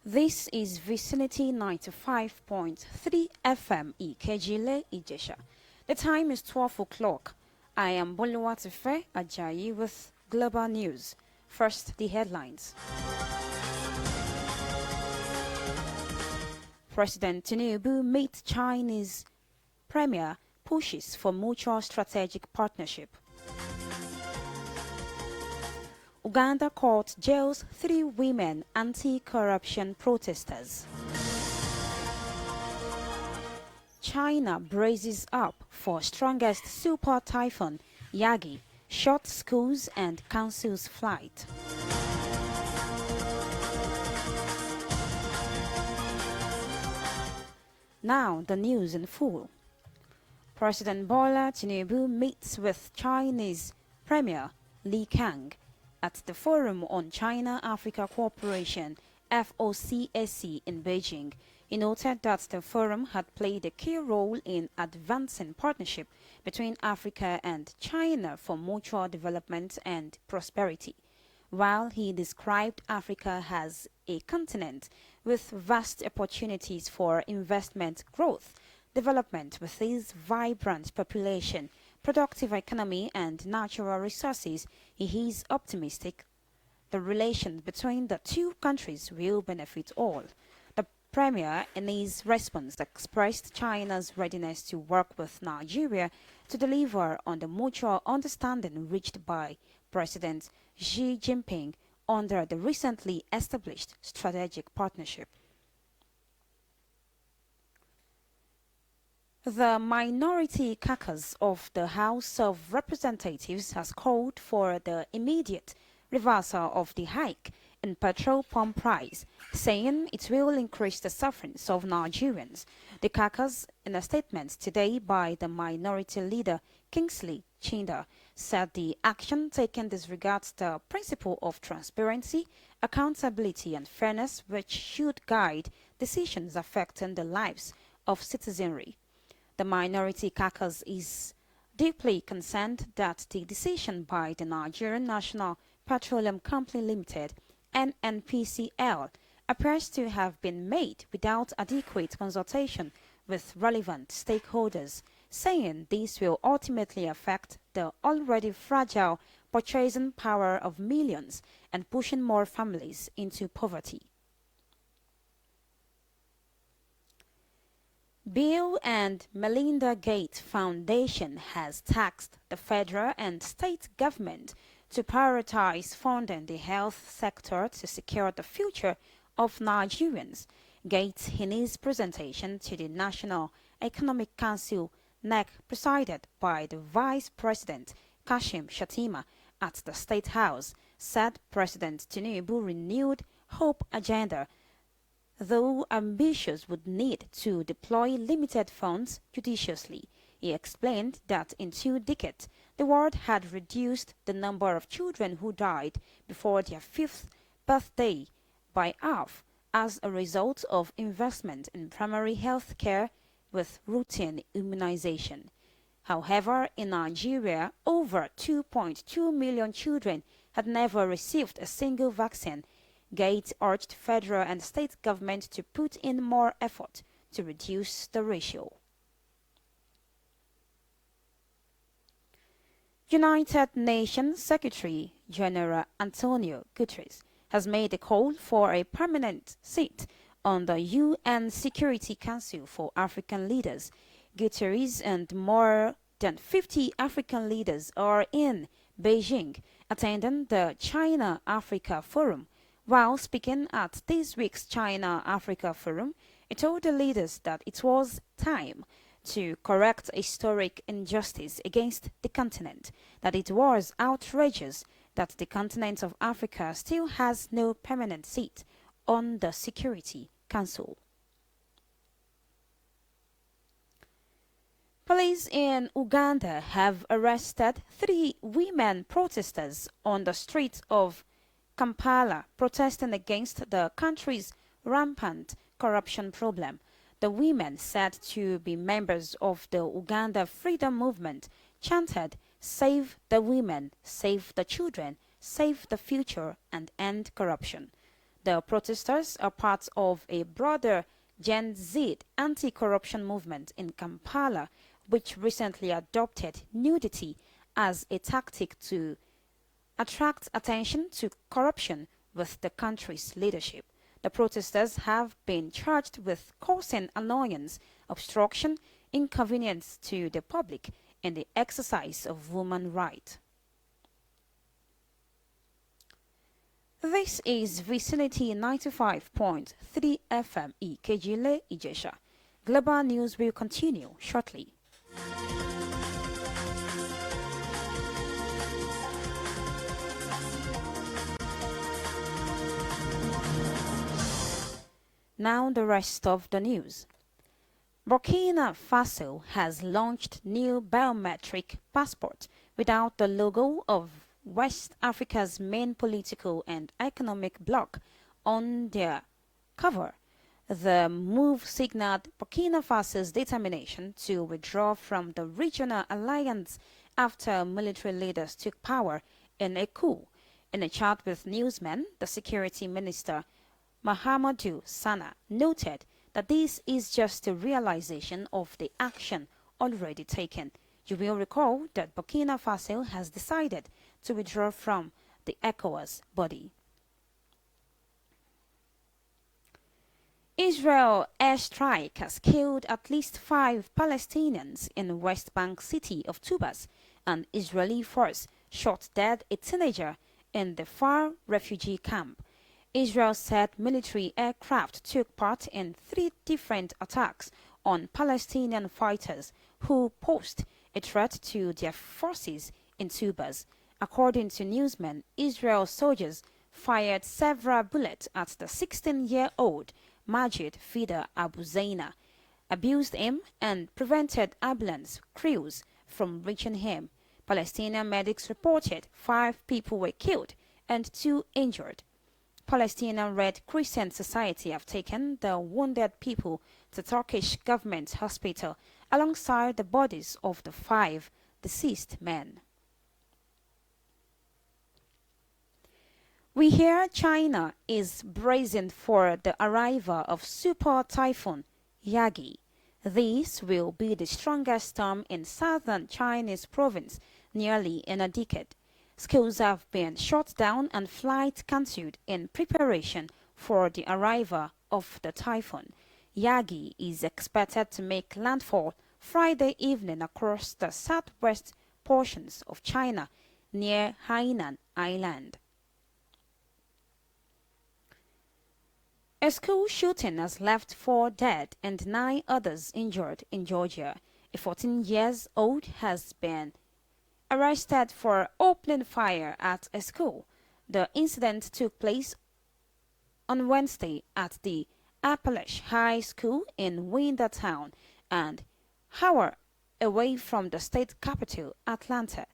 This is Vicinity 95.3 FM Ikejile Ijesha. The time is 12 o'clock. I am Boluwatife Ajayi with Global News. First, the headlines. President Tinubu meets Chinese Premier, pushes for mutual strategic partnership. Uganda court jails 3 women anti-corruption protesters. China braces up for strongest super typhoon, Yagi, short schools and councils flight. Now the news in full. President Bola Tinubu meets with Chinese Premier Li Kang at the Forum on China-Africa Cooperation (FOCAC) in Beijing. He noted that the forum had played a key role in advancing partnership between Africa and China for mutual development and prosperity. While he described Africa as a continent with vast opportunities for investment growth, development with its vibrant population, productive economy and natural resources, he is optimistic the relations between the two countries will benefit all. The Premier, in his response, expressed China's readiness to work with Nigeria to deliver on the mutual understanding reached by President Xi Jinping under the recently established strategic partnership. The minority caucus of the House of Representatives has called for the immediate reversal of the hike in petrol pump price, saying it will increase the sufferings of Nigerians. The caucus, in a statement today by the minority leader Kingsley Chinda, said the action taken disregards the principle of transparency, accountability and fairness which should guide decisions affecting the lives of citizenry. The minority caucus is deeply concerned that the decision by the Nigerian National Petroleum Company Limited (NNPCL) appears to have been made without adequate consultation with relevant stakeholders, saying this will ultimately affect the already fragile purchasing power of millions and pushing more families into poverty. Bill and Melinda Gates Foundation has tasked the federal and state government to prioritize funding the health sector to secure the future of Nigerians. Gates, in his presentation to the National Economic Council (NEC), presided by the Vice President Kashim Shettima at the State House, said President Tinubu renewed hope agenda, though ambitious, would need to deploy limited funds judiciously. He explained that in 2 decades, the world had reduced the number of children who died before their 5th birthday by half as a result of investment in primary health care with routine immunization. However, in Nigeria, over 2.2 million children had never received a single vaccine. Gates urged federal and state government to put in more effort to reduce the ratio. United Nations Secretary-General Antonio Guterres has made a call for a permanent seat on the UN Security Council for African leaders. Guterres and more than 50 African leaders are in Beijing attending the China-Africa Forum. While speaking at this week's China-Africa Forum, he told the leaders that it was time to correct historic injustice against the continent, that it was outrageous that the continent of Africa still has no permanent seat on the Security Council. Police in Uganda have arrested 3 women protesters on the streets of Kampala protesting against the country's rampant corruption problem. The women, said to be members of the Uganda Freedom Movement, chanted, "Save the women, save the children, save the future and end corruption." The protesters are part of a broader Gen Z anti-corruption movement in Kampala, which recently adopted nudity as a tactic to attract attention to corruption with the country's leadership. The protesters have been charged with causing annoyance, obstruction, inconvenience to the public, and the exercise of women's rights. This is Vicinity 95.3 FM Ikejile Ijesha. Global news will continue shortly. Now the rest of the news. Burkina Faso has launched new biometric passport without the logo of West Africa's main political and economic bloc on their cover. The move signaled Burkina Faso's determination to withdraw from the regional alliance after military leaders took power in a coup. In a chat with newsmen, the security minister Mahamadou Sana noted that this is just a realization of the action already taken. You will recall that Burkina Faso has decided to withdraw from the ECOWAS body. Israel airstrike has killed at least 5 Palestinians in the West Bank city of Tubas. An Israeli force shot dead a teenager in the Far refugee camp. Israel said military aircraft took part in 3 different attacks on Palestinian fighters who posed a threat to their forces in Tubas. According to newsmen, Israel soldiers fired several bullets at the 16-year-old Majid Fida Abu Zaina, abused him and prevented ambulance crews from reaching him. Palestinian medics reported 5 people were killed and 2 injured. Palestinian Red Crescent Society have taken the wounded people to Turkish government hospital alongside the bodies of the 5 deceased men. We hear China is bracing for the arrival of super typhoon Yagi. This will be the strongest storm in southern Chinese province nearly in a decade. Schools have been shut down and flights cancelled in preparation for the arrival of the typhoon. Yagi is expected to make landfall Friday evening across the southwest portions of China near Hainan Island. A school shooting has left 4 dead and 9 others injured in Georgia. A 14-year-old has been arrested for opening fire at a school. The incident took place on Wednesday at the Appalachian High School in Wintertown, an hour away from the state capital, Atlanta.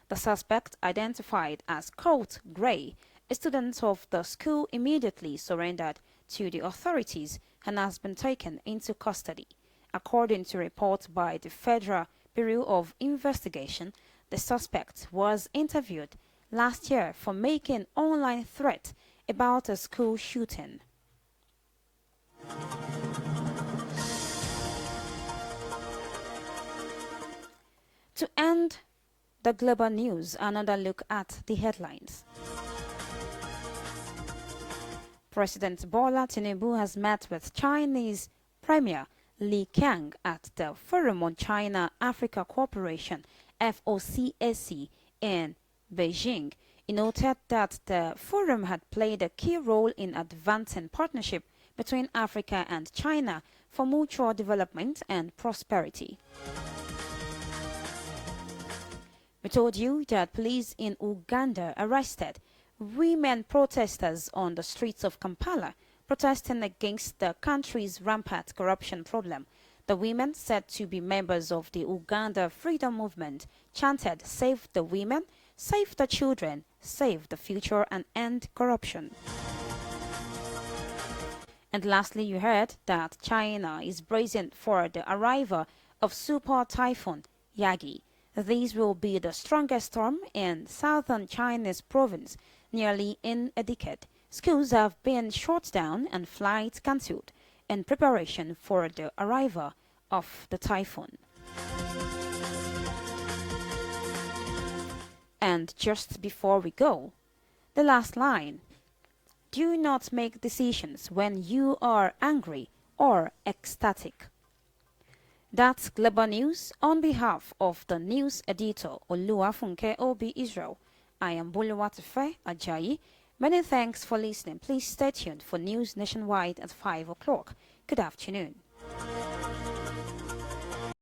The suspect, identified as Colt Gray, a student of the school, immediately surrendered to the authorities and has been taken into custody. According to reports by the Federal Bureau of Investigation, the suspect was interviewed last year for making online threats about a school shooting. To end the global news, another look at the headlines. President Bola Tinubu has met with Chinese Premier Li Qiang at the Forum on China-Africa Cooperation (FOCAC) in Beijing. He noted that the forum had played a key role in advancing partnership between Africa and China for mutual development and prosperity. We told you that police in Uganda arrested women protesters on the streets of Kampala protesting against the country's rampant corruption problem. The women, said to be members of the Uganda Freedom Movement, chanted, "Save the women, save the children, save the future and end corruption." And lastly, you heard that China is bracing for the arrival of super typhoon Yagi. This will be the strongest storm in southern Chinese province nearly in a decade. Schools have been shut down and flights cancelled in preparation for the arrival of the typhoon. And just before we go, the last line: do not make decisions when you are angry or ecstatic. That's Global News. On behalf of the news editor Oluwafunke Obi Israel, I am Boluwatife Ajayi. Many thanks for listening. Please stay tuned for news nationwide at 5 o'clock. Good afternoon.